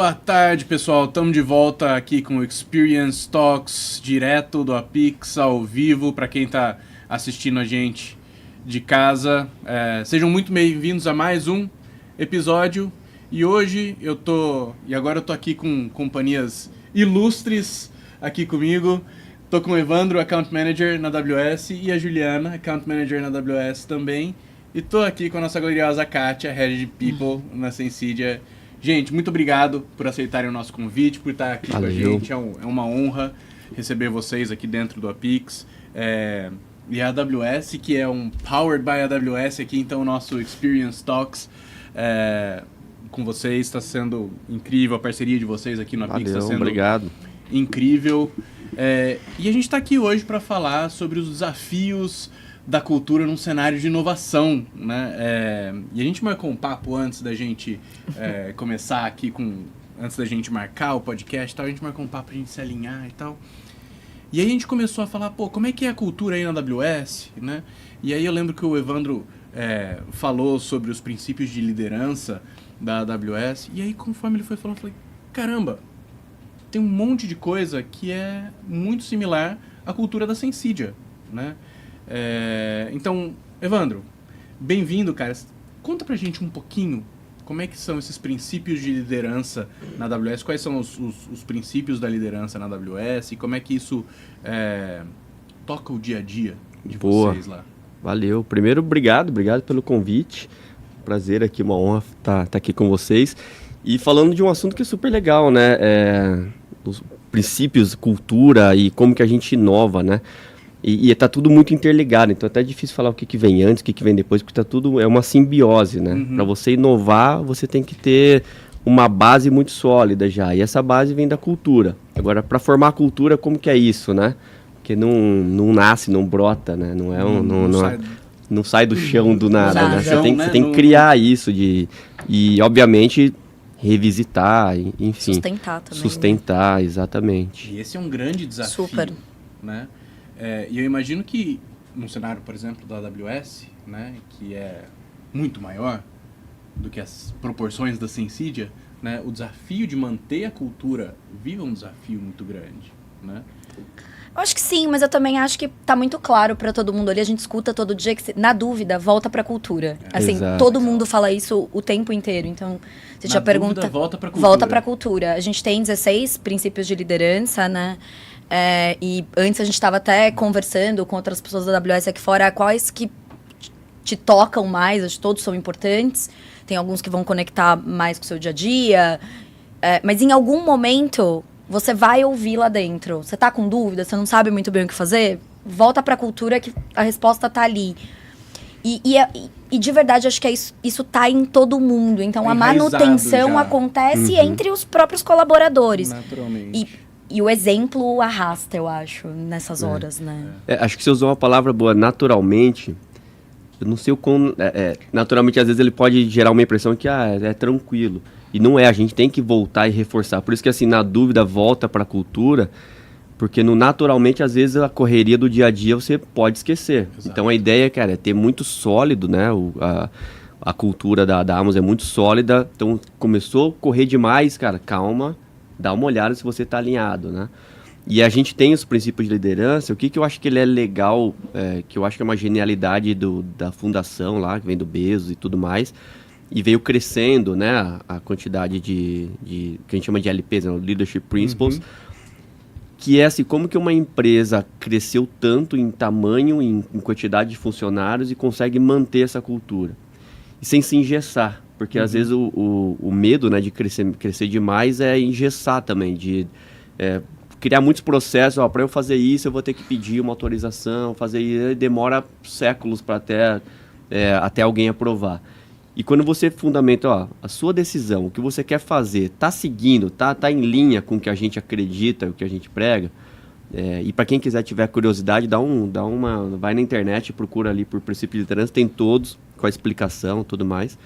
Boa tarde, pessoal. Estamos de volta aqui com o Experience Talks, direto do Apix, ao vivo, para quem está assistindo a gente de casa. Sejam muito bem-vindos a mais um episódio. E hoje agora eu tô aqui com companhias ilustres aqui comigo. Tô com o Evandro, Account Manager na AWS, e a Juliana, Account Manager na AWS também. E tô aqui com a nossa gloriosa Kátia, Head de People na Sensidia. Gente, muito obrigado por aceitarem o nosso convite, por estar aqui com a gente. É uma honra receber vocês aqui dentro do Apix. E a AWS, que é um Powered by AWS aqui, então o nosso Experience Talks com vocês está sendo incrível. A parceria de vocês aqui no Apix está sendo incrível. E a gente está aqui hoje para falar sobre os desafios da cultura num cenário de inovação, né? E a gente marcou um papo antes da gente começar aqui antes da gente marcar o podcast e tal, a gente marcou um papo pra gente se alinhar e tal. E aí a gente começou a falar, como é que é a cultura aí na AWS, né? E aí eu lembro que o Evandro falou sobre os princípios de liderança da AWS, e aí conforme ele foi falando, eu falei, caramba, tem um monte de coisa que é muito similar à cultura da Sensidia, né? Então, Evandro, bem-vindo, cara. Conta pra gente um pouquinho como é que são esses princípios de liderança na AWS, quais são os princípios da liderança na AWS e como é que isso toca o dia a dia de vocês lá. Valeu. Primeiro, obrigado pelo convite. Prazer aqui, uma honra estar aqui com vocês. E falando de um assunto que é super legal, né? Os princípios, cultura e como que a gente inova, né? E tá tudo muito interligado, então é até difícil falar o que vem antes, o que vem depois, porque tá tudo, é uma simbiose, né? Uhum. Para você inovar, você tem que ter uma base muito sólida já, e essa base vem da cultura. Agora, para formar a cultura, como que é isso, né? Porque não nasce, não brota, né? Não é não sai do chão do nada, né? Você tem que criar isso, e obviamente revisitar, enfim. Sustentar também. Sustentar, né? Exatamente. E esse é um grande desafio. Super. Né? E eu imagino que, num cenário, por exemplo, da AWS, né, que é muito maior do que as proporções da Sensidia, né, o desafio de manter a cultura viva é um desafio muito grande, né? Eu acho que sim, mas eu também acho que tá muito claro pra todo mundo ali. A gente escuta todo dia que, na dúvida, volta pra cultura. Assim, Exato. Todo mundo fala isso o tempo inteiro. Então, você já pergunta... Volta pra cultura. Volta pra cultura. A gente tem 16 princípios de liderança, né? E antes a gente estava até conversando com outras pessoas da AWS aqui fora, quais que te tocam mais, acho que todos são importantes, tem alguns que vão conectar mais com o seu dia a dia, mas em algum momento você vai ouvir lá dentro, você tá com dúvida, você não sabe muito bem o que fazer, volta pra cultura que a resposta tá ali. E de verdade, acho que isso tá em todo mundo, então a manutenção acontece entre os próprios colaboradores. Naturalmente. E o exemplo arrasta, eu acho, nessas horas, né? Acho que você usou uma palavra boa, naturalmente. Eu não sei o quão... naturalmente, às vezes, ele pode gerar uma impressão que é tranquilo. E não é, a gente tem que voltar e reforçar. Por isso que, assim, na dúvida, volta para a cultura, porque naturalmente, às vezes, a correria do dia a dia você pode esquecer. Exato. Então, a ideia, cara, é ter muito sólido, né? A cultura da Amazon é muito sólida. Então, começou a correr demais, cara, calma. Dá uma olhada se você está alinhado, né? E a gente tem os princípios de liderança. O que eu acho que ele é legal, que eu acho que é uma genialidade da fundação lá, que vem do Bezos e tudo mais, e veio crescendo, né, a quantidade de que a gente chama de LPs, né, Leadership Principles, que é assim, como que uma empresa cresceu tanto em tamanho, em quantidade de funcionários e consegue manter essa cultura. E sem se engessar. Porque às vezes o medo, né, de crescer demais é engessar também, de criar muitos processos. Para eu fazer isso, eu vou ter que pedir uma autorização, fazer isso, demora séculos para até alguém aprovar. E quando você fundamenta a sua decisão, o que você quer fazer, está seguindo, tá em linha com o que a gente acredita, o que a gente prega, e para quem quiser tiver curiosidade, vai na internet, procura ali por princípio de liderança, tem todos, com a explicação e tudo mais.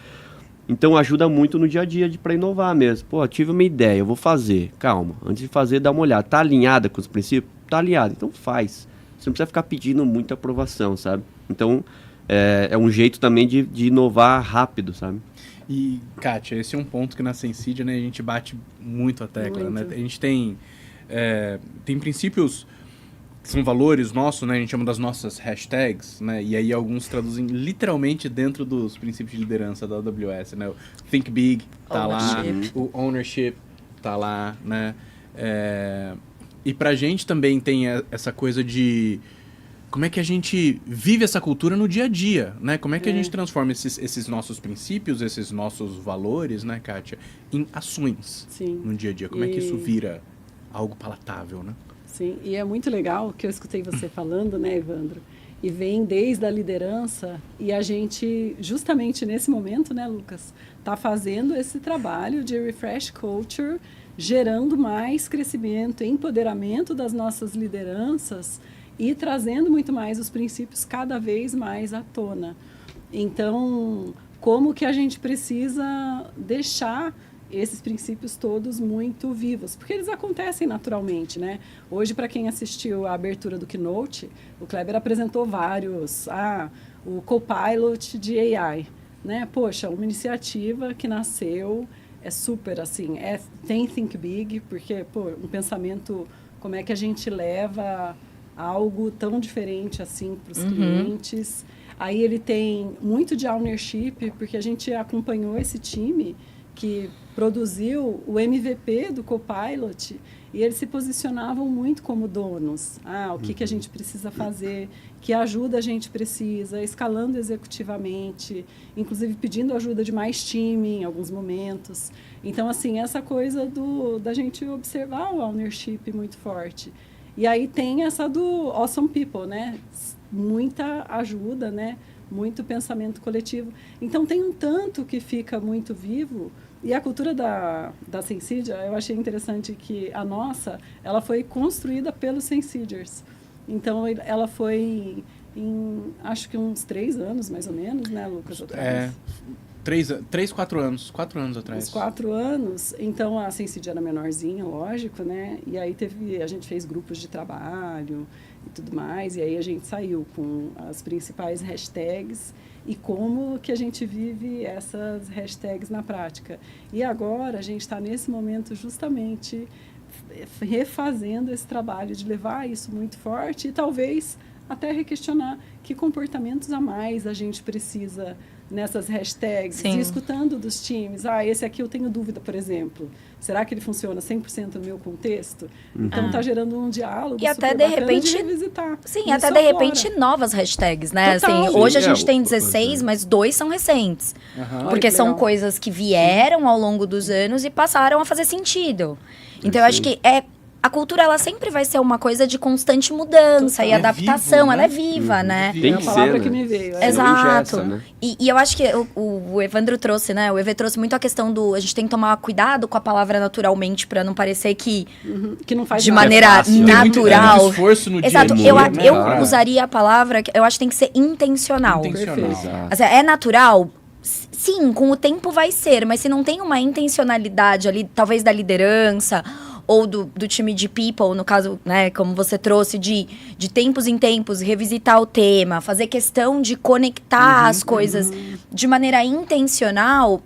Então ajuda muito no dia a dia para inovar mesmo. Tive uma ideia, eu vou fazer. Calma, antes de fazer, dá uma olhada. Tá alinhada com os princípios? Tá alinhada, então faz. Você não precisa ficar pedindo muita aprovação, sabe? Então é um jeito também de inovar rápido, sabe? E, Kátia, esse é um ponto que na Sensidia, né, a gente bate muito a tecla, né? A gente tem princípios que são valores nossos, né? A gente chama das nossas hashtags, né? E aí alguns traduzem literalmente dentro dos princípios de liderança da AWS, né? O Think Big tá lá, o Ownership tá lá, né? E pra gente também tem essa coisa de como é que a gente vive essa cultura no dia a dia, né? Como é que a gente transforma esses nossos princípios, esses nossos valores, né, Kátia, em ações no dia a dia? Como é que isso vira algo palatável, né? Sim, e é muito legal que eu escutei você falando, né, Evandro? E vem desde a liderança e a gente, justamente nesse momento, né, Lucas, está fazendo esse trabalho de refresh culture, gerando mais crescimento, empoderamento das nossas lideranças e trazendo muito mais os princípios cada vez mais à tona. Então, como que a gente precisa deixar esses princípios todos muito vivos, porque eles acontecem naturalmente, né? Hoje, para quem assistiu a abertura do Keynote, o Kleber apresentou vários, o Copilot de AI, né? Poxa, uma iniciativa que nasceu, é super assim, tem Think Big, porque, um pensamento, como é que a gente leva algo tão diferente assim para os clientes. Aí ele tem muito de ownership, porque a gente acompanhou esse time que produziu o MVP do Copilot e eles se posicionavam muito como donos. O que a gente precisa fazer, que ajuda a gente precisa, escalando executivamente, inclusive pedindo ajuda de mais time em alguns momentos. Então, assim, essa coisa da gente observar o ownership muito forte. E aí tem essa do Awesome People, né? Muita ajuda, né? Muito pensamento coletivo. Então, tem um tanto que fica muito vivo. E a cultura da Sensidia, eu achei interessante que a nossa, ela foi construída pelos Sensidiers. Então, ela foi acho que uns 3 anos, mais ou menos, né, Lucas? 4 anos. 4 anos atrás. Uns 4 anos. Então, a Sensidia era menorzinha, lógico, né? E aí a gente fez grupos de trabalho e tudo mais. E aí a gente saiu com as principais hashtags e como que a gente vive essas hashtags na prática. E agora a gente está nesse momento justamente refazendo esse trabalho de levar isso muito forte e talvez até requestionar que comportamentos a mais a gente precisa nessas hashtags, e escutando dos times. Esse aqui eu tenho dúvida, por exemplo. Será que ele funciona 100% no meu contexto? Então, está gerando um diálogo e até de repente de revisitar. Sim, até de repente novas hashtags, né? Total. Assim, hoje a gente tem 16, mas 2 são recentes. Porque são coisas que vieram ao longo dos anos e passaram a fazer sentido. Então, eu acho que a cultura, ela sempre vai ser uma coisa de constante mudança e adaptação. Ela é viva, né? Tem a que palavra ser, que me veio. Exato. Engessa, né? E eu acho que o Evandro trouxe, né? O EV trouxe muito a questão a gente tem que tomar cuidado com a palavra naturalmente para não parecer que que não faz de nada. maneira natural. Tem muito esforço no Exato. dia a dia, Eu usaria a palavra, eu acho que tem que ser intencional. Intencional. Assim, é natural? Sim, com o tempo vai ser, mas se não tem uma intencionalidade ali, talvez da liderança ou do time de people, no caso, né, como você trouxe, de tempos em tempos, revisitar o tema, fazer questão de conectar as coisas de maneira intencional,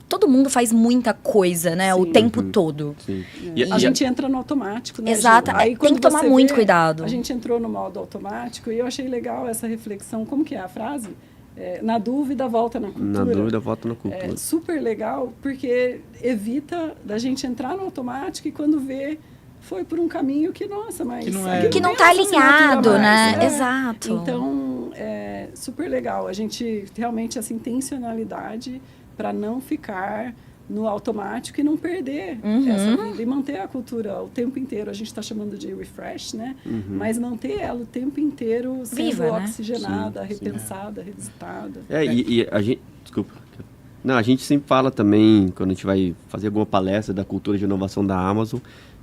todo mundo faz muita coisa, né, o tempo todo. Sim. A gente entra no automático, né? Exato, Aí, tem que tomar muito cuidado. A gente entrou no modo automático e eu achei legal essa reflexão. Como que é a frase? Na dúvida, volta na cultura. Na dúvida, volta na cultura. É super legal, porque evita da gente entrar no automático e quando vê, foi por um caminho que, nossa, mas... Que não tá alinhado, né? É. Exato. Então, é super legal. A gente, realmente, essa intencionalidade para não ficar no automático e não perder essa vida e manter a cultura o tempo inteiro. A gente está chamando de refresh, né? Mas manter ela o tempo inteiro sendo viva, oxigenada, né? repensada, revisitada. E a gente... Desculpa. Não, a gente sempre fala também, quando a gente vai fazer alguma palestra da cultura de inovação da Amazon,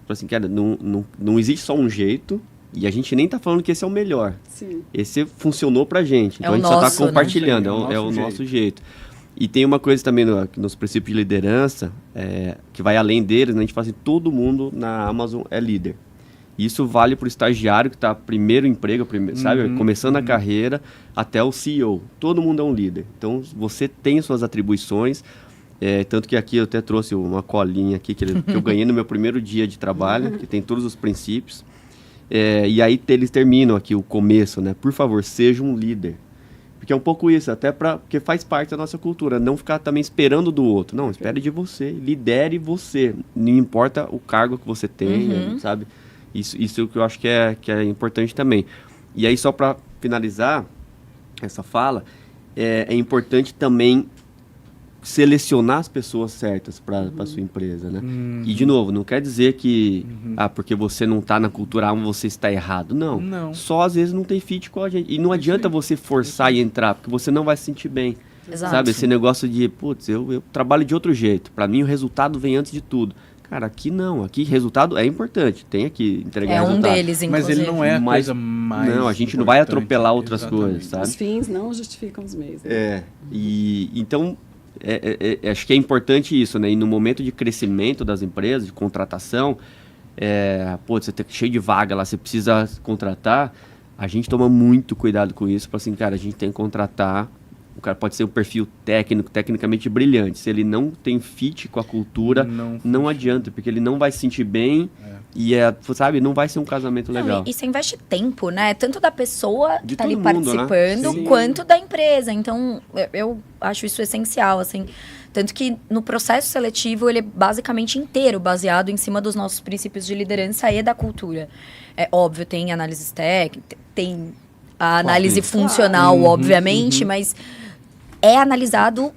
assim, cara, não existe só um jeito e a gente nem está falando que esse é o melhor. Sim. Esse funcionou pra gente. Então a gente só está compartilhando, né? É o nosso jeito. E tem uma coisa também nos princípios de liderança, que vai além deles, né? A gente fala assim, todo mundo na Amazon é líder. Isso vale para o estagiário que está primeiro emprego, sabe? Começando a carreira, até o CEO. Todo mundo é um líder. Então, você tem suas atribuições. Tanto que aqui eu até trouxe uma colinha aqui que eu ganhei no meu primeiro dia de trabalho, que tem todos os princípios. E aí eles terminam aqui o começo, né? Por favor, seja um líder. Porque é um pouco isso, até porque faz parte da nossa cultura. Não ficar também esperando do outro. Não, espere de você. Lidere você. Não importa o cargo que você tenha, sabe? Isso que eu acho que é importante também. E aí, só para finalizar essa fala, é importante também selecionar as pessoas certas para a sua empresa, né? E, de novo, não quer dizer que porque você não está na cultura A, você está errado. Não. Só, às vezes, não tem fit com a gente. E não adianta você forçar e entrar, porque você não vai se sentir bem. Exato. Sabe? Esse negócio de, putz, eu trabalho de outro jeito. Para mim, o resultado vem antes de tudo. Cara, aqui não. Aqui, resultado é importante. Tem que entregar resultado. É um deles, inclusive. Mas ele não é a coisa mais Não, a gente não vai atropelar outras coisas, sabe? Os fins não justificam os meios. Né? Então, acho que é importante isso, né? E no momento de crescimento das empresas, de contratação, você tá cheio de vaga lá, você precisa contratar, a gente toma muito cuidado com isso, para assim, cara, a gente tem que contratar. O cara pode ser um perfil tecnicamente brilhante. Se ele não tem fit com a cultura, não adianta, porque ele não vai se sentir bem e, sabe, não vai ser um casamento legal. E você investe tempo, né? Tanto da pessoa que tá ali participando, né? quanto da empresa. Então, eu acho isso essencial, assim. Tanto que no processo seletivo, ele é basicamente inteiro baseado em cima dos nossos princípios de liderança e da cultura. É óbvio, tem análises técnicas, tem a análise funcional, obviamente, mas é analisado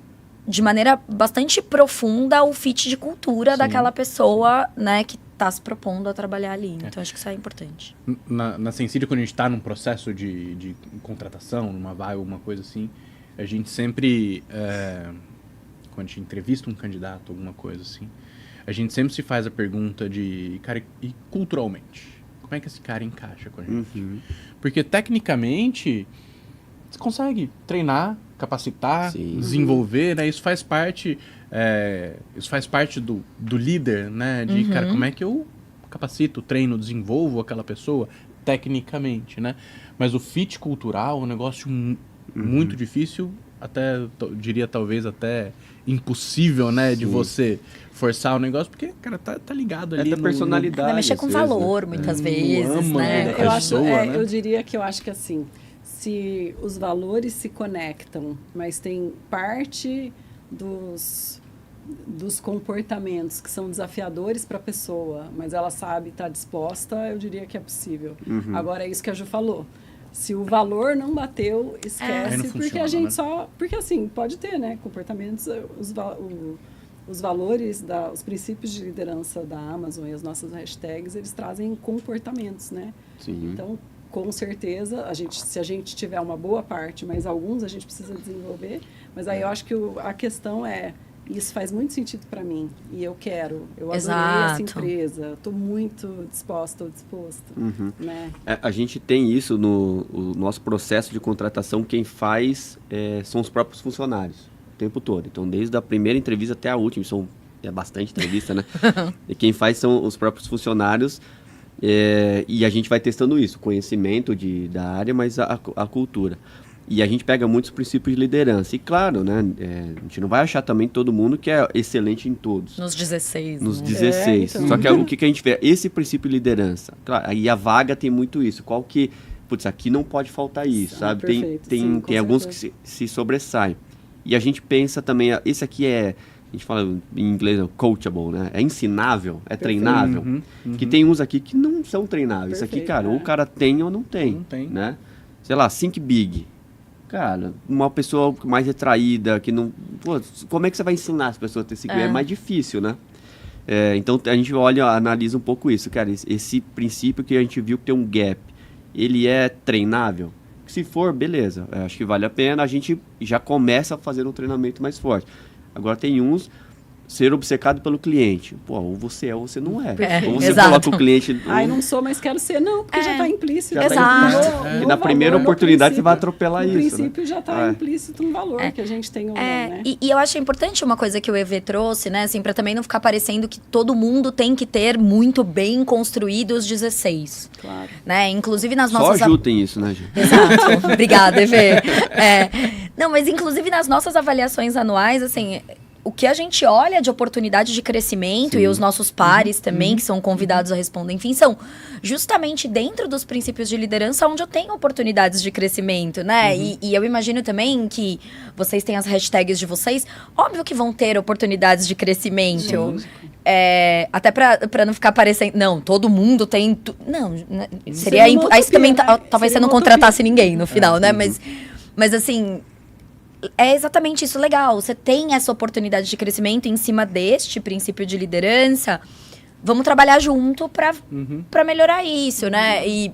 de maneira bastante profunda o fit de cultura daquela pessoa, né, que está se propondo a trabalhar ali. Então, acho que isso é importante. Na Sensídio, quando a gente está num processo de contratação, numa vaga, alguma coisa assim, a gente sempre, quando a gente entrevista um candidato, alguma coisa assim, a gente sempre se faz a pergunta de, cara, e culturalmente? Como é que esse cara encaixa com a gente? Porque, tecnicamente, você consegue treinar, capacitar, desenvolver, né? Isso faz parte do líder, né? De, cara, como é que eu capacito, treino, desenvolvo aquela pessoa tecnicamente, né? Mas o fit cultural é um negócio muito difícil, até, diria, talvez até impossível, né? De você forçar o negócio, porque, cara, tá ligado ali da personalidade. Vai mexer com valor, muitas vezes, né? Eu diria que eu acho que, assim, se os valores se conectam, mas tem parte dos comportamentos que são desafiadores para a pessoa, mas ela sabe, está disposta, eu diria que é possível. Agora, é isso que a Ju falou. Se o valor não bateu, esquece, não porque funciona, a gente né? só... Porque, assim, pode ter, né, comportamentos, os valores, os princípios de liderança da Amazon e as nossas hashtags, eles trazem comportamentos, né? Sim. Então, com certeza, se a gente tiver uma boa parte, mas alguns a gente precisa desenvolver. Mas aí eu acho que a questão isso faz muito sentido para mim. E eu adorei essa empresa. Estou muito disposta ou disposto. Né? A gente tem isso no nosso processo de contratação. Quem faz são os próprios funcionários o tempo todo. Então, desde a primeira entrevista até a última, é bastante entrevista, né? E quem faz são os próprios funcionários. E a gente vai testando isso, conhecimento da área, mas a cultura. E a gente pega muitos princípios de liderança. E claro, né, a gente não vai achar também todo mundo que é excelente em todos. Nos 16. Nos né? 16. Então. Só que o que a gente vê? Esse princípio de liderança. Claro, aí a vaga tem muito isso. Qual que... Putz, aqui não pode faltar isso, sabe? Perfeito, Tem alguns que se sobressaem. E a gente pensa também... Esse aqui a gente fala em inglês, coachable, né? É ensinável, é treinável. Que tem uns aqui que não são treináveis. Isso aqui, cara, ou o cara tem ou não tem. Não tem. Né? Sei lá, think big. Cara, uma pessoa mais retraída, que não... Pô, como é que você vai ensinar as pessoas a ter think big? É mais difícil, né? Então, a gente analisa um pouco isso. Cara, esse princípio que a gente viu que tem um gap, ele é treinável? Se for, beleza. Acho que vale a pena. A gente já começa a fazer um treinamento mais forte. Agora tem uns, ser obcecado pelo cliente. Pô, ou você é ou você não é. Ou você exato. coloca o cliente... Não sou, mas quero ser. Não, porque já está implícito. Já tá Exato. implícito. E na primeira oportunidade você vai atropelar no isso. No princípio já está implícito um valor que a gente tem ou não, né? E eu acho importante uma coisa que o EV trouxe, né? Assim, para também não ficar parecendo que todo mundo tem que ter muito bem construídos 16. Claro. Né? Inclusive nas Só nossas... ajutem isso, né, gente? Exato. Obrigada, EV. Não, mas inclusive nas nossas avaliações anuais, assim... O que a gente olha de oportunidade de crescimento, sim, e os nossos pares também, que são convidados a responder, enfim, são justamente dentro dos princípios de liderança onde eu tenho oportunidades de crescimento, né? E eu imagino também que vocês têm as hashtags de vocês, óbvio que vão ter oportunidades de crescimento. Até pra não ficar parecendo, não, todo mundo tem... Não, seria... Aí você também, talvez você não contratasse ninguém no final, né? Mas assim... É exatamente isso, legal. Você tem essa oportunidade de crescimento em cima deste princípio de liderança. Vamos trabalhar junto para melhorar isso, né? E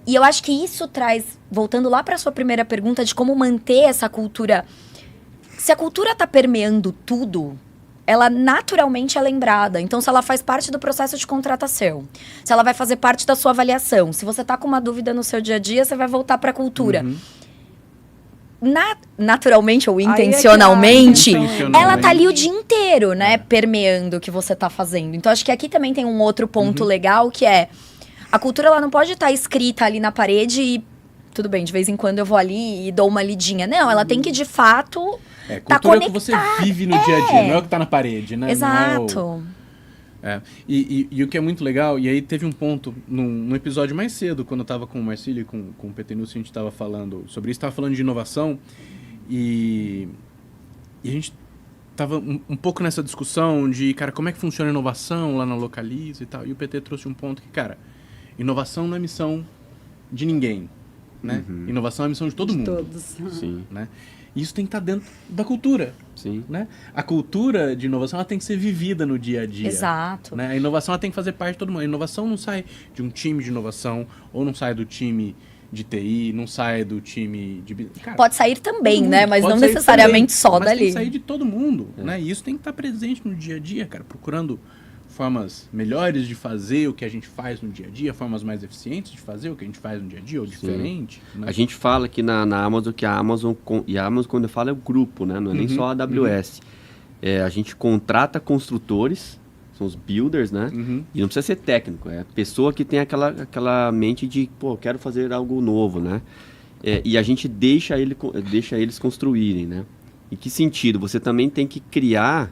eu acho que isso traz, voltando lá para sua primeira pergunta de como manter essa cultura. Se a cultura está permeando tudo, ela naturalmente é lembrada. Então, se ela faz parte do processo de contratação, se ela vai fazer parte da sua avaliação, se você está com uma dúvida no seu dia a dia, você vai voltar para a cultura. Naturalmente ou intencionalmente, ela tá ali o dia inteiro, né? Permeando o que você tá fazendo. Então, acho que aqui também tem um outro ponto legal, que é... A cultura, ela não pode estar escrita ali na parede e... Tudo bem, de vez em quando eu vou ali e dou uma lidinha. Não, ela tem que, de fato, cultura é o que você vive no dia a dia, não é o que tá na parede, né? Exato. E o que é muito legal, e aí teve um ponto num episódio mais cedo, quando eu tava com o Marcílio e com o PT News, a gente tava falando sobre isso, tava falando de inovação, e a gente tava um pouco nessa discussão de, cara, como é que funciona a inovação lá na Localiza e tal, e o PT trouxe um ponto que, cara, inovação não é missão de ninguém, né? Inovação é missão de todo mundo. Todos. Sim. Né? E isso tem que estar dentro da cultura. Sim. Né? A cultura de inovação ela tem que ser vivida no dia a dia. Exato. Né? A inovação ela tem que fazer parte de todo mundo. A inovação não sai de um time de inovação, ou não sai do time de TI, não sai do time de... Cara, pode sair também, né? Mas não sair necessariamente também, só mas dali. Tem que sair de todo mundo. Né? E isso tem que estar presente no dia a dia, cara. Procurando formas melhores de fazer o que a gente faz no dia a dia, formas mais eficientes de fazer o que a gente faz no dia a dia, ou diferente. Né? A gente fala aqui na Amazon que a Amazon, e a Amazon quando eu falo é o grupo, né? Não é nem só a AWS. A gente contrata construtores, são os builders, né? E não precisa ser técnico, é a pessoa que tem aquela mente de, pô, quero fazer algo novo, né? E a gente deixa eles construírem, né? Em que sentido? Você também tem que criar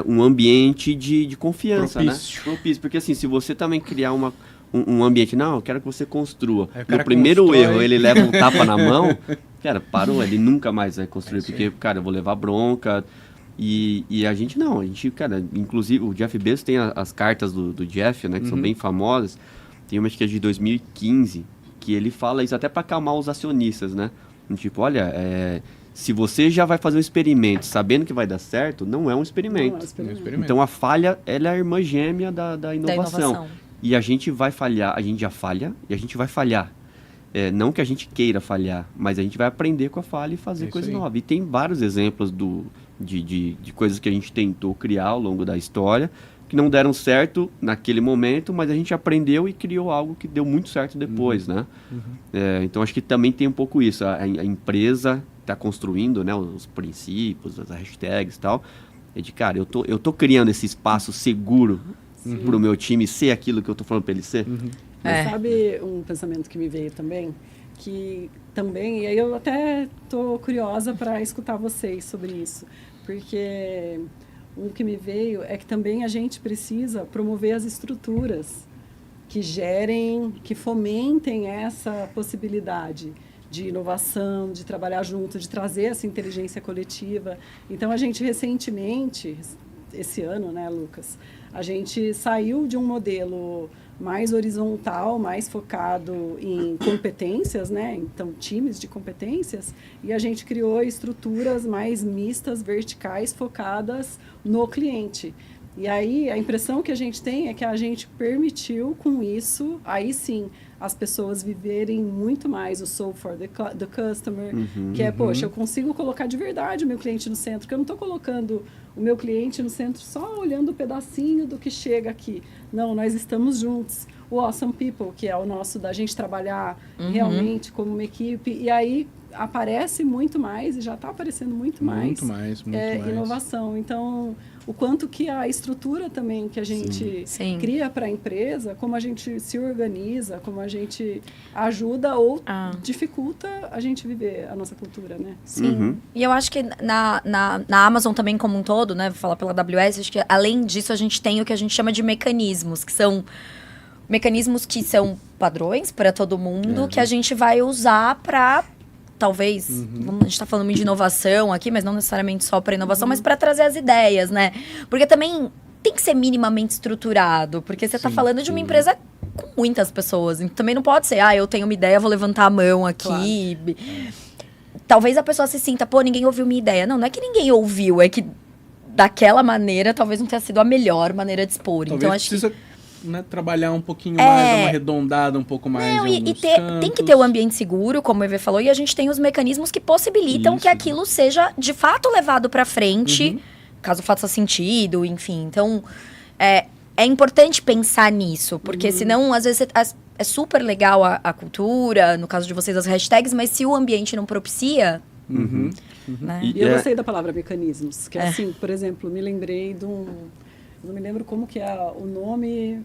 um ambiente de confiança, propício, né? Propício, porque assim, se você também criar um ambiente, não, eu quero que você construa. No primeiro erro, ele leva um tapa na mão, cara, parou, ele nunca mais vai construir, porque, cara, eu vou levar bronca. E a gente não, cara, inclusive o Jeff Bezos tem as cartas do Jeff, né, que são bem famosas. Tem uma que é de 2015, que ele fala isso até para acalmar os acionistas, né? Tipo, olha, se você já vai fazer um experimento sabendo que vai dar certo, não é um experimento. Não é um experimento. Então a falha, ela é a irmã gêmea da inovação. E a gente vai falhar, a gente já falha e a gente vai falhar. Não que a gente queira falhar, mas a gente vai aprender com a falha e fazer coisa nova. E tem vários exemplos de coisas que a gente tentou criar ao longo da história, que não deram certo naquele momento, mas a gente aprendeu e criou algo que deu muito certo depois, né? Então acho que também tem um pouco isso. A empresa está construindo, né, os princípios, as hashtags e tal. De, cara, eu tô criando esse espaço seguro para o meu time ser aquilo que eu tô falando para ele ser. Mas sabe um pensamento que me veio também? Que também, e aí eu até tô curiosa para escutar vocês sobre isso, porque um que me veio é que também a gente precisa promover as estruturas que gerem, que fomentem essa possibilidade de inovação, de trabalhar junto, de trazer essa inteligência coletiva. Então, a gente recentemente, esse ano, né, Lucas, a gente saiu de um modelo mais horizontal, mais focado em competências, né? Então, times de competências, e a gente criou estruturas mais mistas, verticais, focadas no cliente. E aí, a impressão que a gente tem é que a gente permitiu com isso, aí sim, as pessoas viverem muito mais o soul for the customer, que é, poxa, eu consigo colocar de verdade o meu cliente no centro, que eu não estou colocando o meu cliente no centro só olhando o pedacinho do que chega aqui. Não, nós estamos juntos. O Awesome People, que é o nosso da gente trabalhar realmente como uma equipe, e aí aparece muito mais, e já está aparecendo muito mais inovação. Então, o quanto que a estrutura também que a gente cria para a empresa, como a gente se organiza, como a gente ajuda ou dificulta a gente viver a nossa cultura, né? Sim. E eu acho que na Amazon também como um todo, né, vou falar pela AWS, acho que além disso a gente tem o que a gente chama de mecanismos, que são mecanismos que são padrões para todo mundo, que a gente vai usar para talvez, a gente está falando muito de inovação aqui, mas não necessariamente só para inovação, mas para trazer as ideias, né? Porque também tem que ser minimamente estruturado, porque você está falando de uma empresa com muitas pessoas, então também não pode ser, eu tenho uma ideia, vou levantar a mão aqui. Claro. Talvez a pessoa se sinta, ninguém ouviu minha ideia. Não é que ninguém ouviu, é que daquela maneira talvez não tenha sido a melhor maneira de expor. Talvez então acho precisa trabalhar um pouquinho mais, dar uma arredondada um pouco mais. Não, tem que ter o ambiente seguro, como o Evê falou, e a gente tem os mecanismos que possibilitam que aquilo seja de fato levado para frente, caso faça sentido, enfim. Então, é importante pensar nisso, porque senão, às vezes, é super legal a cultura, no caso de vocês, as hashtags, mas se o ambiente não propicia... Né? E eu gostei da palavra mecanismos, que assim, por exemplo, me lembrei de um... Não me lembro como que é o nome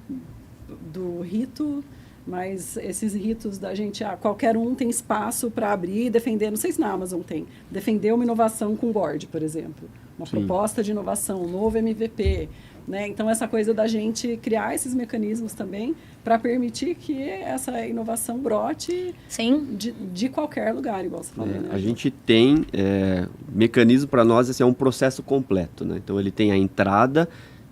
do rito, mas esses ritos da gente, qualquer um tem espaço para abrir e defender, não sei se na Amazon tem, defender uma inovação com board, por exemplo, uma proposta de inovação, um novo MVP, né? Então, essa coisa da gente criar esses mecanismos também para permitir que essa inovação brote de qualquer lugar, igual você falou. Né? A gente tem mecanismo para nós, esse é um processo completo, né? Então, ele tem a entrada,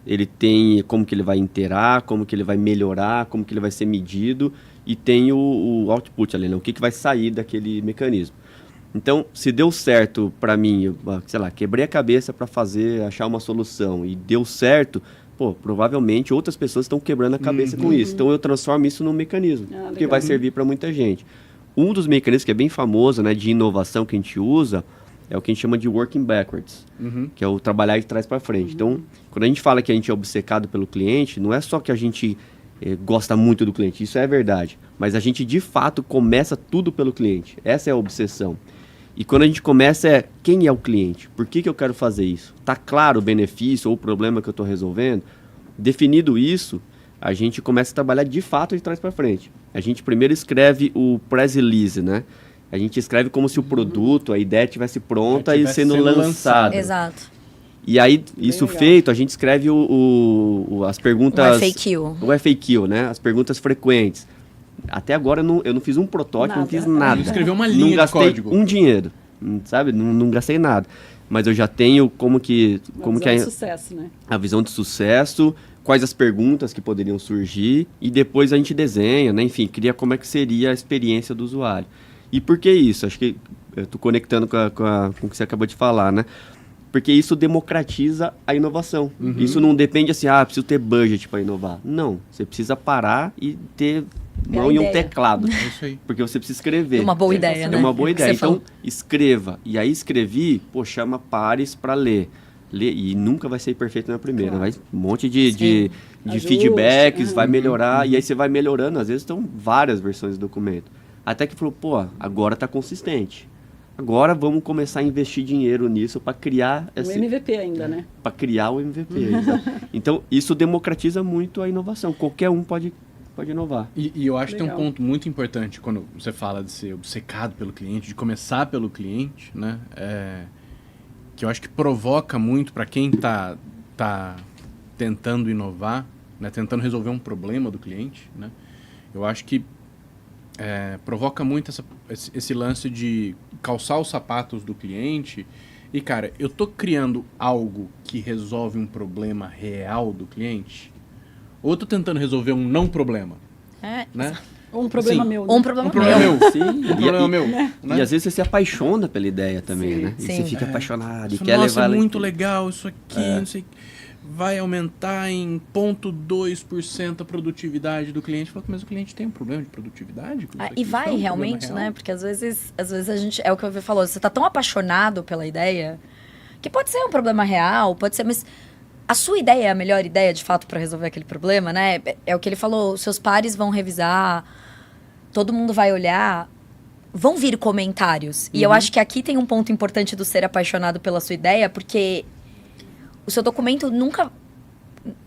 ele tem como que ele vai interar, como que ele vai melhorar, como que ele vai ser medido, e tem o output ali, né? O que vai sair daquele mecanismo. Então, se deu certo para mim, eu, sei lá, quebrei a cabeça para achar uma solução e deu certo, provavelmente outras pessoas estão quebrando a cabeça com isso. Então, eu transformo isso num mecanismo, que vai servir para muita gente. Um dos mecanismos que é bem famoso, né, de inovação que a gente usa, é o que a gente chama de working backwards, que é o trabalhar de trás para frente. Então, quando a gente fala que a gente é obcecado pelo cliente, não é só que a gente gosta muito do cliente, isso é verdade. Mas a gente, de fato, começa tudo pelo cliente. Essa é a obsessão. E quando a gente começa quem é o cliente? Por que eu quero fazer isso? Está claro o benefício ou o problema que eu estou resolvendo? Definido isso, a gente começa a trabalhar de fato de trás para frente. A gente primeiro escreve o press release, né? A gente escreve como se o produto, a ideia estivesse pronta e sendo lançada. Exato. E aí, isso feito, a gente escreve as perguntas... O FAQ. O FAQ, né? As perguntas frequentes. Até agora eu não fiz um protótipo, não fiz nada. Não escreveu uma linha de código. Um dinheiro, sabe? Não gastei nada. Mas eu já tenho como que de sucesso, né? A visão de sucesso, quais as perguntas que poderiam surgir, e depois a gente desenha, né? Enfim, cria como é que seria a experiência do usuário. E por que isso? Acho que eu estou conectando com o que você acabou de falar, né? Porque isso democratiza a inovação. Isso não depende assim, preciso ter budget para inovar. Não, você precisa parar e ter mão e um teclado. É isso aí. Porque você precisa escrever. Uma boa ideia, né? É uma boa ideia. Então, escreva. E aí escrevi, chama pares para ler. E nunca vai ser perfeito na primeira. Claro. Vai um monte de feedbacks, vai melhorar. E aí você vai melhorando. Às vezes estão várias versões do documento. Até que falou, agora está consistente. Agora vamos começar a investir dinheiro nisso para criar... O MVP ainda, né? Para criar o MVP. Então, isso democratiza muito a inovação. Qualquer um pode inovar. E eu acho que tem um ponto muito importante quando você fala de ser obcecado pelo cliente, de começar pelo cliente, né? Que eu acho que provoca muito para quem tá tentando inovar, né? Tentando resolver um problema do cliente, né? Eu acho que provoca muito esse lance de calçar os sapatos do cliente e, cara, eu tô criando algo que resolve um problema real do cliente ou eu tô tentando resolver um não problema, né? Ou um problema assim, meu. Né? Um problema meu. Sim. Um problema meu. Né? E às vezes você se apaixona pela ideia também, né? E você fica apaixonado e quer levar... Nossa, é muito legal isso aqui, não sei... vai aumentar em 0,2% a produtividade do cliente. Fala, mas o cliente tem um problema de produtividade? Com isso aqui? E Isso vai é um realmente, problema né? real? Porque às vezes a gente, é o que o Vê falou, você tá tão apaixonado pela ideia, que pode ser um problema real, pode ser, mas a sua ideia é a melhor ideia, de fato, para resolver aquele problema, né? É o que ele falou, seus pares vão revisar, todo mundo vai olhar, vão vir comentários. E eu acho que aqui tem um ponto importante do ser apaixonado pela sua ideia, porque o seu documento nunca...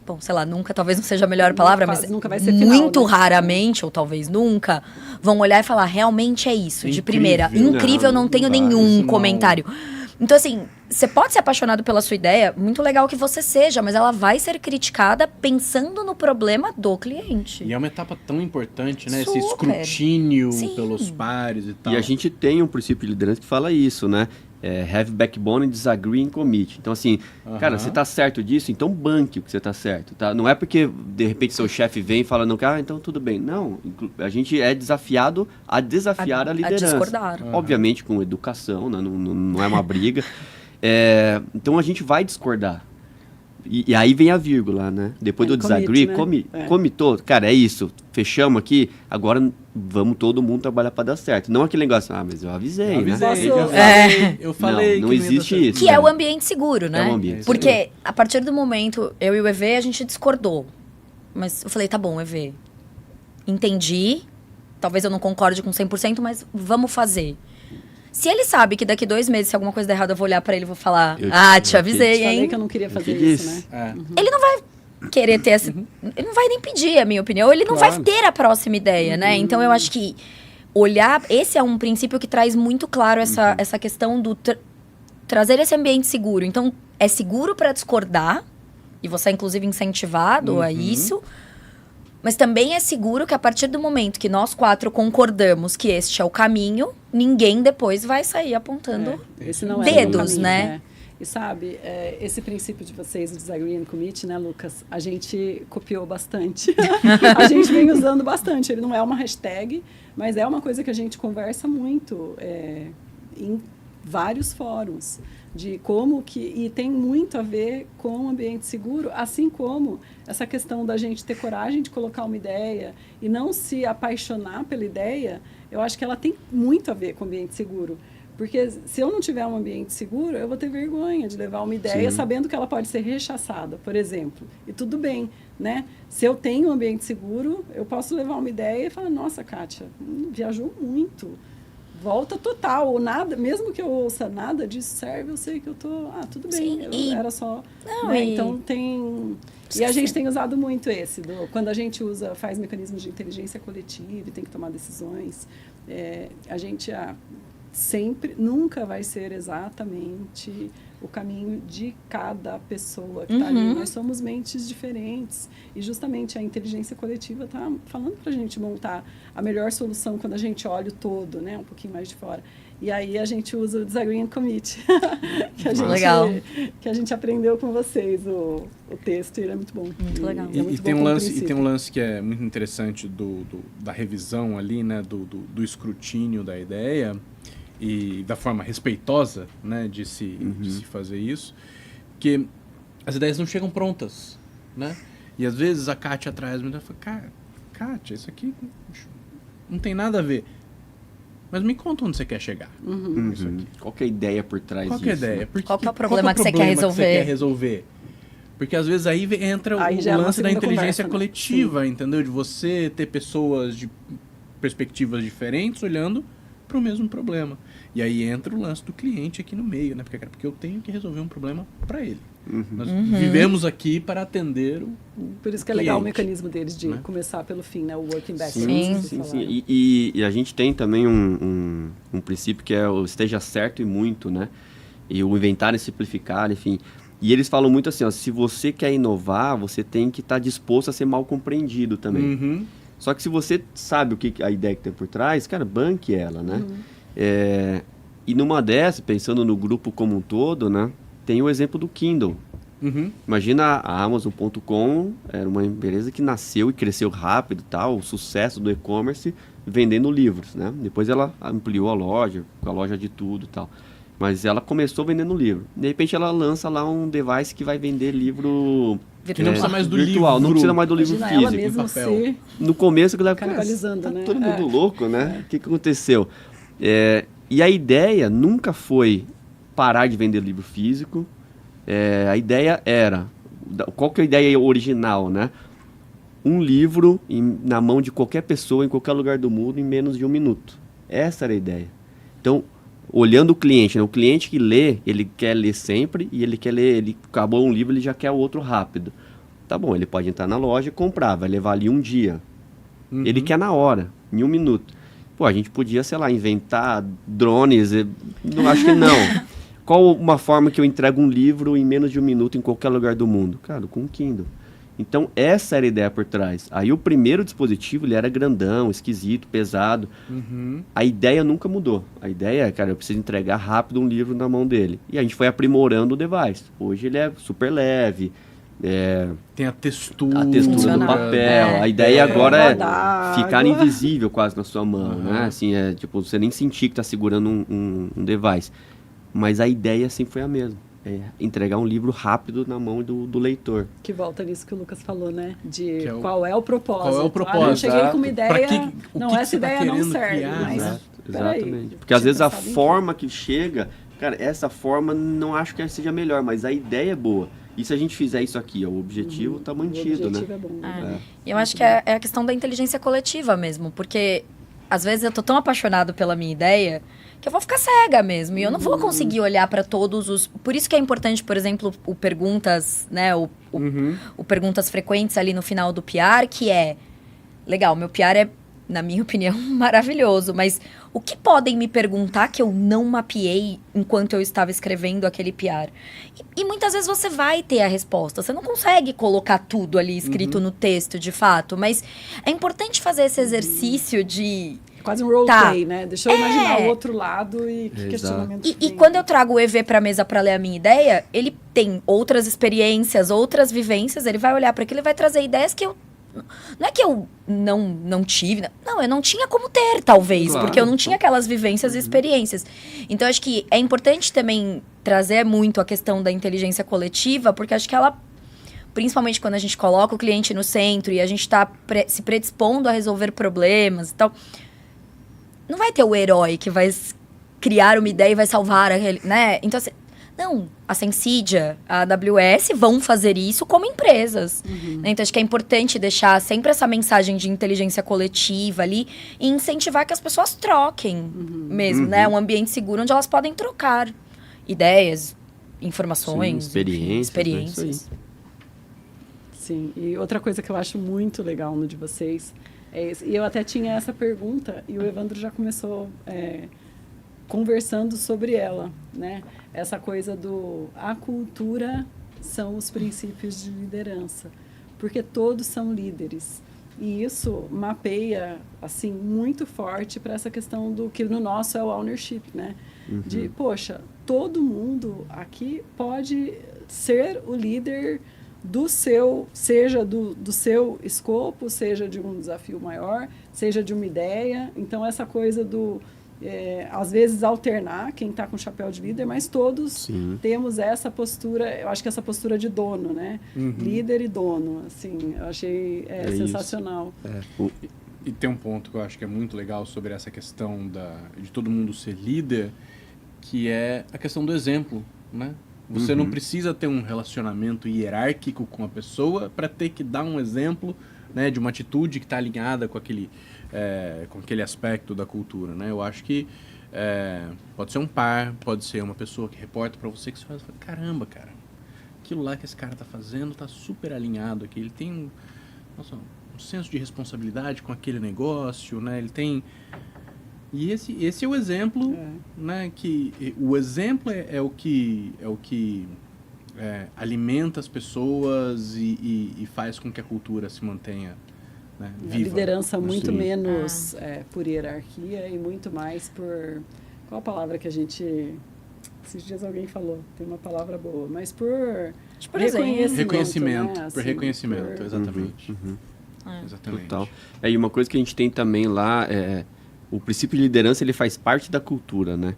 Bom, sei lá, nunca talvez não seja a melhor palavra, mas Nunca vai ser final, muito né? raramente, ou talvez nunca, vão olhar e falar, realmente é isso, de Incrível. primeira. Incrível, não tenho Não dá, isso nenhum não. comentário. Então, assim, você pode ser apaixonado pela sua ideia, muito legal que você seja, mas ela vai ser criticada pensando no problema do cliente. E é uma etapa tão importante, né? Esse Super. escrutínio Sim. pelos pares e tal. E a gente tem um princípio de liderança que fala isso, né? Have backbone, disagree and commit. Então, assim, cara, você tá certo disso, então banque o que você tá certo, tá? Não é porque, de repente, seu chefe vem e fala, não, então tudo bem. Não, a gente é desafiado a desafiar a liderança. discordar. Obviamente com educação, né? Não é uma briga. Então, a gente vai discordar. E aí vem a vírgula, né? Depois do disagree, comitou. Cara, é isso. Fechamos aqui, agora vamos todo mundo trabalhar para dar certo. Não aquele negócio, mas eu avisei, né? Eu falei não que existe ia dar certo. isso. Que é o ambiente seguro, né? É um ambiente Porque a partir do momento, eu e o EV, a gente discordou. Mas eu falei, tá bom, EV, entendi. Talvez eu não concorde com 100%, mas vamos fazer. Se ele sabe que daqui 2 meses, se alguma coisa der errado, eu vou olhar pra ele e vou falar, te avisei, Falei hein? que eu não queria fazer que isso, disse. né? Ele não vai querer ter essa... Ele não vai nem pedir a minha opinião. Ele não vai ter a próxima ideia, né? Então, eu acho que olhar... Esse é um princípio que traz muito claro essa questão do... trazer esse ambiente seguro. Então, é seguro para discordar. E você é, inclusive, incentivado a isso. Mas também é seguro que a partir do momento que nós 4 concordamos que este é o caminho, ninguém depois vai sair apontando Esse não dedos, é o caminho, né? E sabe, esse princípio de vocês, o disagree and commit, né, Lucas? A gente copiou bastante. A gente vem usando bastante. Ele não é uma hashtag, mas é uma coisa que a gente conversa muito em vários fóruns. De como que... E tem muito a ver com o ambiente seguro, assim como essa questão da gente ter coragem de colocar uma ideia e não se apaixonar pela ideia, eu acho que ela tem muito a ver com o ambiente seguro. Porque se eu não tiver um ambiente seguro, eu vou ter vergonha de levar uma ideia sabendo que ela pode ser rechaçada, por exemplo. E tudo bem, né? Se eu tenho um ambiente seguro, eu posso levar uma ideia e falar, nossa, Kátia, viajou muito. Volta total, ou nada, mesmo que eu ouça nada disso serve, eu sei que eu tô, tudo bem, era só... Não, né? Então tem... E a gente tem usado muito esse, quando a gente faz mecanismos de inteligência coletiva e tem que tomar decisões, a gente sempre, nunca vai ser exatamente o caminho de cada pessoa que está ali. Nós somos mentes diferentes. E justamente a inteligência coletiva está falando para a gente montar a melhor solução quando a gente olha o todo, né? Um pouquinho mais de fora. E aí a gente usa o disagree and commit, que a gente aprendeu com vocês, o texto, e ele é muito bom. Muito legal. E tem um lance que é muito interessante da revisão ali, né? Do escrutínio da ideia e da forma respeitosa, né, de se fazer isso, que as ideias não chegam prontas, né? E às vezes a Kátia atrás me fala, Kátia, isso aqui não tem nada a ver. Mas me conta onde você quer chegar. Isso aqui. Qual que é a ideia por trás disso? Qual que é a ideia? Qual que é o problema que você quer resolver? Porque às vezes aí entra o lance da inteligência coletiva, entendeu? De você ter pessoas de perspectivas diferentes olhando para o mesmo problema. E aí entra o lance do cliente aqui no meio, né? Porque eu tenho que resolver um problema para ele. Nós vivemos aqui para atender o Por isso que é legal o mecanismo deles de começar pelo fim, né? O working backwards. Sim. E a gente tem também um princípio que é o esteja certo e muito, né? E o inventar e simplificar, enfim. E eles falam muito assim, ó, se você quer inovar, você tem que estar disposto a ser mal compreendido também. Só que se você sabe a ideia que tem por trás, cara, banque ela, né? E numa dessas, pensando no grupo como um todo, né? Tem o exemplo do Kindle. Imagina a Amazon.com, era uma empresa que nasceu e cresceu rápido, tal, o sucesso do e-commerce vendendo livros, né? Depois ela ampliou a loja, com a loja de tudo e tal. Mas ela começou vendendo livro. De repente ela lança lá um device que vai vender livro Que não precisa mais do virtual, livro. não precisa mais do livro Imagina ela físico. mesmo papel. ser No começo, eu canibalizando, tá né? todo mundo louco, né? O que aconteceu? E a ideia nunca foi parar de vender livro físico. A ideia era... Qual que é a ideia original, né? Um livro na mão de qualquer pessoa, em qualquer lugar do mundo, em menos de 1 minuto. Essa era a ideia. Então, olhando o cliente, né? O cliente que lê, ele quer ler sempre e ele quer ler, ele acabou um livro, ele já quer o outro rápido. Tá bom, ele pode entrar na loja e comprar, vai levar ali um dia. Ele quer na hora, em 1 minuto. Pô, a gente podia, sei lá, inventar drones, não acho que não. Qual uma forma que eu entrego um livro em menos de 1 minuto em qualquer lugar do mundo? Cara, com o Kindle. Então, essa era a ideia por trás. Aí o primeiro dispositivo, ele era grandão, esquisito, pesado. A ideia nunca mudou. A ideia, cara, eu preciso entregar rápido um livro na mão dele. E a gente foi aprimorando o device. Hoje ele é super leve. Tem a textura Do Funcional. papel. A ideia agora é D'água. ficar invisível quase na sua mão, né? Assim, tipo, você nem sentir que está segurando um device. Mas a ideia sempre foi a mesma. Entregar um livro rápido na mão do leitor. Que volta nisso que o Lucas falou, né? De Que é o- qual é o propósito. qual é o eu propósito, cheguei com uma exato. Pra ideia, o não, que essa você tá ideia não querendo serve. criar, Mas, né? Exatamente. peraí, Porque às tinha vezes a pensado em forma que chega, cara, essa forma não acho que seja melhor, mas a ideia é boa. E se a gente fizer isso aqui, ó, o objetivo tá mantido, o objetivo né? é bom. né? E eu acho que é a questão da inteligência coletiva mesmo, porque às vezes eu tô tão apaixonado pela minha ideia que eu vou ficar cega mesmo, e eu não vou conseguir olhar para todos os... Por isso que é importante, por exemplo, o perguntas, né, o perguntas frequentes ali no final do PR, que é... Legal, meu PR é, na minha opinião, maravilhoso, mas o que podem me perguntar que eu não mapeei enquanto eu estava escrevendo aquele PR? E muitas vezes você vai ter a resposta. Você não consegue colocar tudo ali escrito no texto, de fato. Mas é importante fazer esse exercício de... Quase um roleplay, né? Deixa eu imaginar o outro lado e que Exato. questionamento E quando eu trago o EV pra mesa pra ler a minha ideia, ele tem outras experiências, outras vivências, ele vai olhar para aquilo e vai trazer ideias que eu... Não é que eu não tive... Não, eu não tinha como ter, talvez, Claro. porque eu não tinha aquelas vivências e experiências. Então, acho que é importante também trazer muito a questão da inteligência coletiva, porque acho que ela... Principalmente quando a gente coloca o cliente no centro e a gente tá se predispondo a resolver problemas e tal... Não vai ter o herói que vai criar uma ideia e vai salvar aquele, né? Então, assim, não, a Sensidia, a AWS vão fazer isso como empresas. Né? Então, acho que é importante deixar sempre essa mensagem de inteligência coletiva ali e incentivar que as pessoas troquem mesmo, né? Um ambiente seguro onde elas podem trocar ideias, informações, Sim, experiências. né? Isso aí. Sim, e outra coisa que eu acho muito legal no de vocês é esse. E eu até tinha essa pergunta e o Evandro já começou conversando sobre ela, né? Essa coisa a cultura são os princípios de liderança, porque todos são líderes. E isso mapeia, assim, muito forte para essa questão do que no nosso é o ownership, né? De, poxa, todo mundo aqui pode ser o líder do seu, seja do seu escopo, seja de um desafio maior, seja de uma ideia. Então, essa coisa às vezes, alternar quem está com o chapéu de líder, mas todos temos essa postura, eu acho que essa postura de dono, né? Líder e dono, assim, eu achei sensacional. E tem um ponto que eu acho que é muito legal sobre essa questão de todo mundo ser líder, que é a questão do exemplo, né? Você não precisa ter um relacionamento hierárquico com a pessoa para ter que dar um exemplo, né, de uma atitude que está alinhada com aquele aspecto da cultura, né? Eu acho que pode ser um par, pode ser uma pessoa que reporta para você que você fala, caramba, cara, aquilo lá que esse cara está fazendo está super alinhado aqui. Ele tem um senso de responsabilidade com aquele negócio, né? Ele tem... E esse é o exemplo, né? Que o exemplo é o que alimenta as pessoas e faz com que a cultura se mantenha, né, viva. A liderança muito Sim. menos por hierarquia e muito mais por... Qual a palavra que a gente... Esses dias alguém falou, tem uma palavra boa, mas por Reconhecimento, né? por Assim, reconhecimento, exatamente. Exatamente. Total. E uma coisa que a gente tem também lá o princípio de liderança, ele faz parte da cultura, né?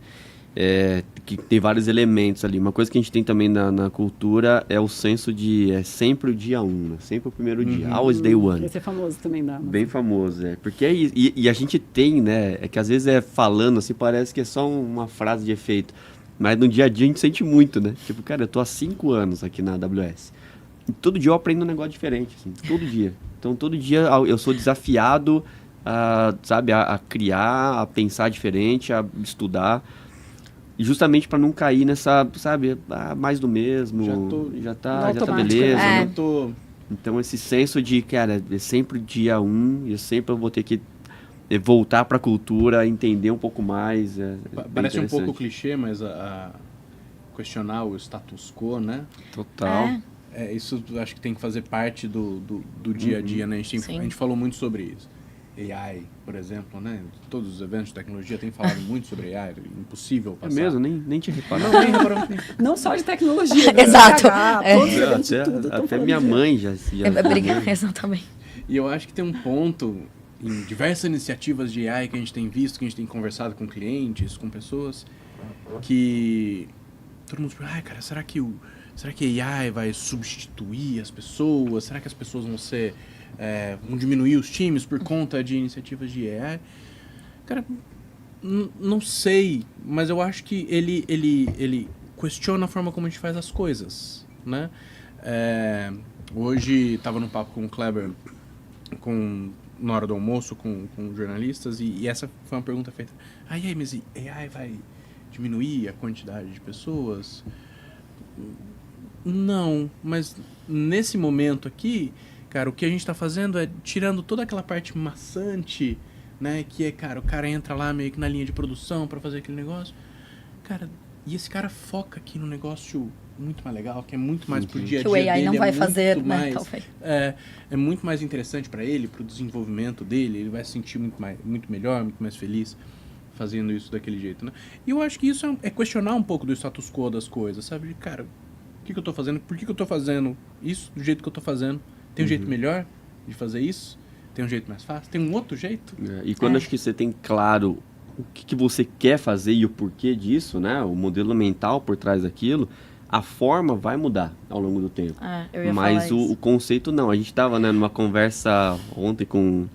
que tem vários elementos ali. Uma coisa que a gente tem também na cultura é o senso de sempre o dia 1, né? Sempre o primeiro dia. Always day one. Esse é famoso também da Amazon. Bem famoso, Porque e a gente tem, né? É que às vezes falando assim, parece que é só uma frase de efeito. Mas no dia a dia a gente sente muito, né? Tipo, cara, eu tô há 5 anos aqui na AWS. E todo dia eu aprendo um negócio diferente, assim. Todo dia. Então, todo dia eu sou desafiado a criar, a pensar diferente, a estudar. E justamente para não cair nessa, mais do mesmo, já tá beleza. É. Então esse senso de, cara, é sempre dia 1, e sempre eu vou ter que voltar para a cultura, entender um pouco mais. Parece um pouco clichê, mas questionar o status quo, né? Total. Isso acho que tem que fazer parte do dia a dia, né? A gente falou muito sobre isso. AI, por exemplo, né? Todos os eventos de tecnologia têm falado muito sobre AI, impossível passar. É mesmo? Nem tinha reparado. Não só de tecnologia. Exato. Até minha mãe já Exatamente. E eu acho que tem um ponto em diversas iniciativas de AI que a gente tem visto, que a gente tem conversado com clientes, com pessoas, que todo mundo fala, cara, será que AI vai substituir as pessoas? Será que as pessoas vão diminuir os times por conta de iniciativas de AI? Cara, não sei, mas eu acho que ele questiona a forma como a gente faz as coisas, né? Hoje estava num papo com o Kleber, na hora do almoço, com jornalistas, e essa foi uma pergunta feita. Mas AI vai diminuir a quantidade de pessoas? Não, mas nesse momento aqui, cara, o que a gente está fazendo é tirando toda aquela parte maçante, né? Que cara, o cara entra lá meio que na linha de produção para fazer aquele negócio. Cara, e esse cara foca aqui no negócio muito mais legal, que é muito mais pro dia a dia dele. Que o AI não vai fazer, né? Talvez. É muito mais interessante para ele, pro desenvolvimento dele. Ele vai se sentir muito melhor, muito mais feliz fazendo isso daquele jeito, né? E eu acho que isso é questionar um pouco do status quo das coisas, sabe? Cara, o que eu tô fazendo? Por que eu tô fazendo isso do jeito que eu tô fazendo? Tem um jeito melhor de fazer isso? Tem um jeito mais fácil? Tem um outro jeito? E quando acho que você tem claro o que você quer fazer e o porquê disso, né? O modelo mental por trás daquilo, a forma vai mudar ao longo do tempo. Mas o conceito não. A gente estava numa conversa ontem com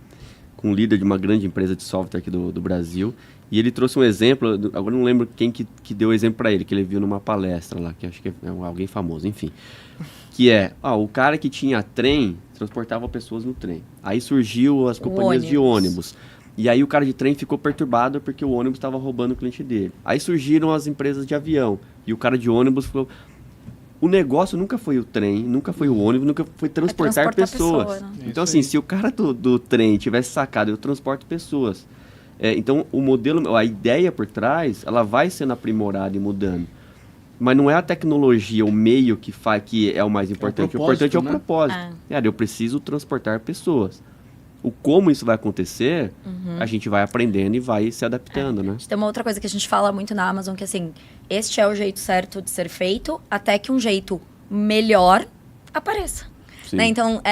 um líder de uma grande empresa de software aqui do Brasil, e ele trouxe um exemplo, agora não lembro quem que deu o exemplo para ele, que ele viu numa palestra lá, que acho que é alguém famoso, enfim. Que o cara que tinha trem, transportava pessoas no trem. Aí surgiu as companhias de ônibus. E aí o cara de trem ficou perturbado porque o ônibus estava roubando o cliente dele. Aí surgiram as empresas de avião. E o cara de ônibus falou, o negócio nunca foi o trem, nunca foi o ônibus, nunca foi transportar pessoas. Né? Então assim, se o cara do trem tivesse sacado, eu transporto pessoas. Então o modelo, a ideia por trás, ela vai sendo aprimorada e mudando. Mas não é a tecnologia, o meio que é o mais importante. O importante é o propósito. Eu preciso transportar pessoas. O como isso vai acontecer, a gente vai aprendendo e vai se adaptando, né? Tem uma outra coisa que a gente fala muito na Amazon, que assim, este é o jeito certo de ser feito, até que um jeito melhor apareça. Né? Então,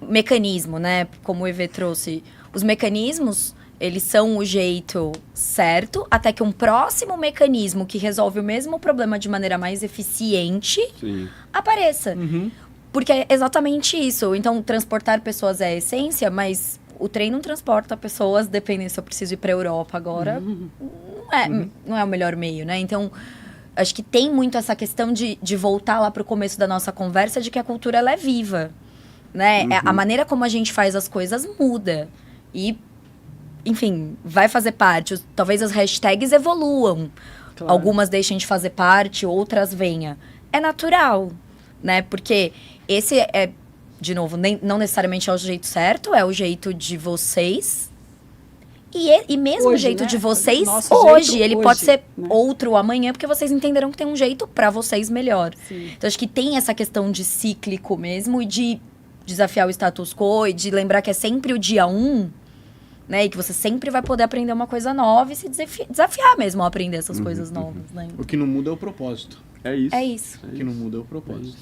mecanismo, né? Como o EV trouxe, os mecanismos, eles são o jeito certo, até que um próximo mecanismo que resolve o mesmo problema de maneira mais eficiente apareça. Porque é exatamente isso. Então, transportar pessoas é a essência, mas o trem não transporta pessoas, dependendo se eu preciso ir para a Europa agora, não é o melhor meio, né? Então, acho que tem muito essa questão de voltar lá para o começo da nossa conversa, de que a cultura ela é viva, né? A maneira como a gente faz as coisas muda. E, enfim, vai fazer parte. Talvez as hashtags evoluam. Claro. Algumas deixem de fazer parte, outras venham. É natural, né? Porque esse de novo, não necessariamente é o jeito certo, é o jeito de vocês. E mesmo hoje, o jeito, né, de vocês, hoje, ele pode ser, né, outro amanhã, porque vocês entenderam que tem um jeito para vocês melhor. Sim. Então, acho que tem essa questão de cíclico mesmo, e de desafiar o status quo, e de lembrar que é sempre o dia 1, né? E que você sempre vai poder aprender uma coisa nova e se desafiar mesmo a aprender essas coisas novas, né? O que não muda é o propósito. É isso. É isso. O que não muda é o propósito.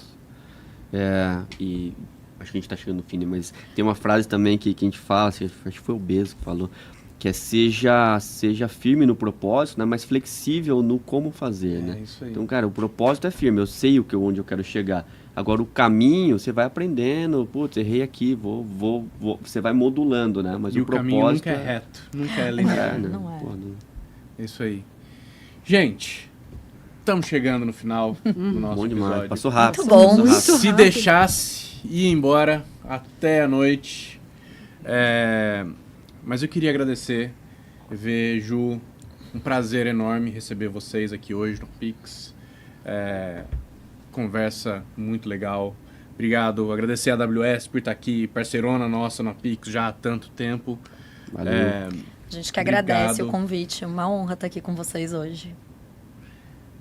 E acho que a gente tá chegando no fim, mas tem uma frase também que a gente fala, acho que foi o Bezos que falou, que é seja firme no propósito, né? Mas flexível no como fazer, né? Isso aí. Então, cara, o propósito é firme, eu sei onde eu quero chegar. Agora, o caminho, você vai aprendendo, putz, errei aqui, você vai modulando, né? Mas E o o caminho propósito nunca é reto, nunca é linear. né? Não é. Pô, não- Isso aí. Gente, estamos chegando no final do nosso Bom demais, episódio. passou rápido. Muito bom. passou rápido. Muito Se rápido. deixasse ir embora até a noite. Mas eu queria agradecer, ver, Ju, um prazer enorme receber vocês aqui hoje no Pix. Conversa muito legal. Obrigado, agradecer a AWS por estar aqui, parceirona nossa no Pix já há tanto tempo. Valeu. A gente que agradece Obrigado. o convite. Uma honra estar aqui com vocês hoje.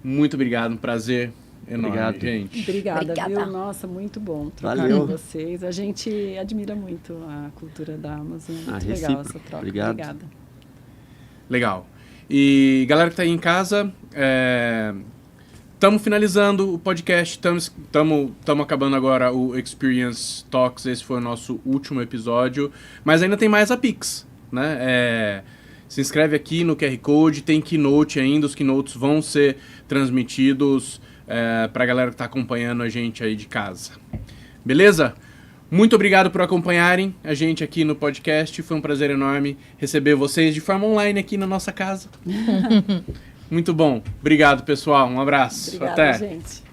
Muito obrigado, um prazer enorme, Obrigado. gente. Obrigada, Obrigada. viu? Nossa, muito bom trocar Valeu. com vocês. A gente admira muito a cultura da Amazon. É muito legal recíproco. essa troca. Obrigado. Obrigada. Legal. E galera que tá aí em casa, estamos finalizando o podcast, estamos acabando agora o Experience Talks, esse foi o nosso último episódio, mas ainda tem mais a Pix, né? Se inscreve aqui no QR Code, tem Keynote ainda, os Keynotes vão ser transmitidos pra galera que tá acompanhando a gente aí de casa. Beleza? Muito obrigado por acompanharem a gente aqui no podcast. Foi um prazer enorme receber vocês de forma online aqui na nossa casa. Muito bom. Obrigado, pessoal. Um abraço. Obrigada, Até. gente.